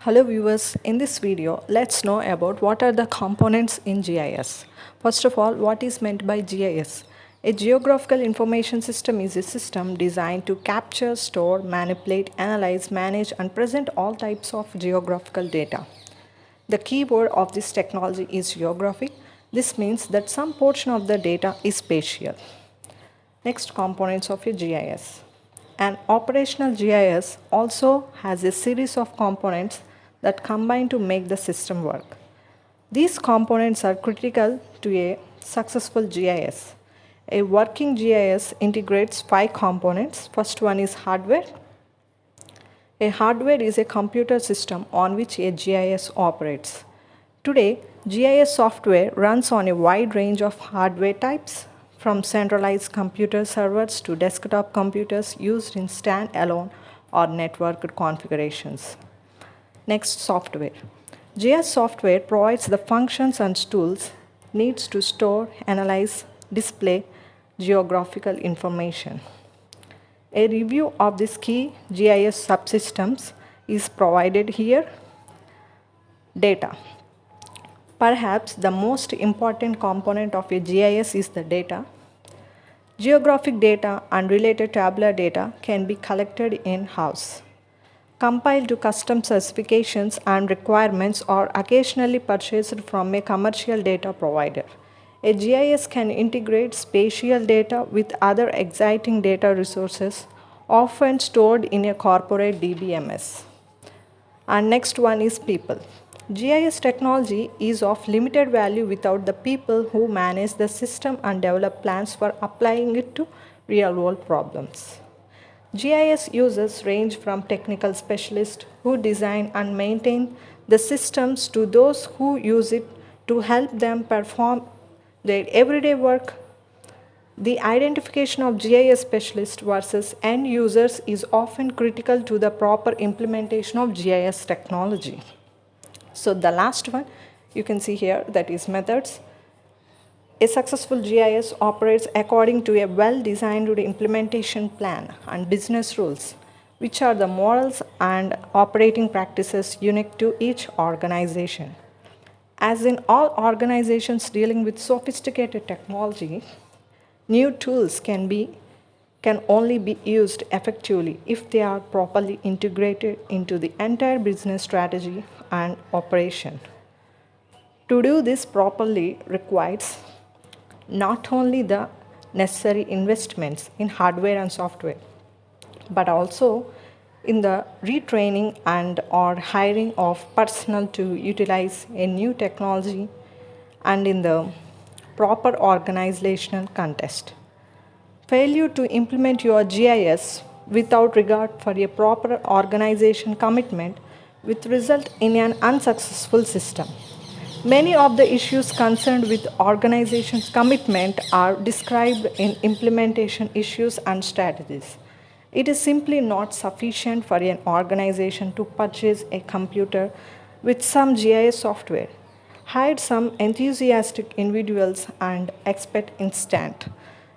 Hello viewers, in this video, let's know about what are the components in GIS. First of all, what is meant by GIS? A geographical information system is a system designed to capture, store, manipulate, analyze, manage and present all types of geographical data. The key word of this technology is geographic. This means that some portion of the data is spatial. Next, components of a GIS. An operational GIS also has a series of components that combine to make the system work. These components are critical to a successful GIS. A working GIS integrates 5 components. First one is hardware. A hardware is a computer system on which a GIS operates. Today, GIS software runs on a wide range of hardware types, from centralized computer servers to desktop computers used in standalone or networked configurations. Next, software. GIS software provides the functions and tools needed to store, analyze, display geographical information. A review of these key GIS subsystems is provided here. Data. Perhaps the most important component of a GIS is the data. Geographic data and related tabular data can be collected in-house, compiled to custom specifications and requirements, or occasionally purchased from a commercial data provider. A GIS can integrate spatial data with other exciting data resources, often stored in a corporate DBMS. And next one is people. GIS technology is of limited value without the people who manage the system and develop plans for applying it to real-world problems. GIS users range from technical specialists who design and maintain the systems to those who use it to help them perform their everyday work. The identification of GIS specialists versus end users is often critical to the proper implementation of GIS technology. So the last one you can see here, that is methods. A successful GIS operates according to a well-designed implementation plan and business rules, which are the morals and operating practices unique to each organization. As in all organizations dealing with sophisticated technology, new tools can only be used effectively if they are properly integrated into the entire business strategy and operation. To do this properly requires not only the necessary investments in hardware and software, but also in the retraining and or hiring of personnel to utilize a new technology and in the proper organizational context. Failure to implement your GIS without regard for a proper organization commitment will result in an unsuccessful system. Many of the issues concerned with organizations' commitment are described in implementation issues and strategies. It is simply not sufficient for an organization to purchase a computer with some GIS software, hire some enthusiastic individuals, and expect instant.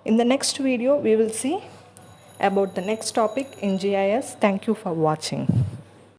In the next video, we will see about the next topic in GIS. Thank you for watching.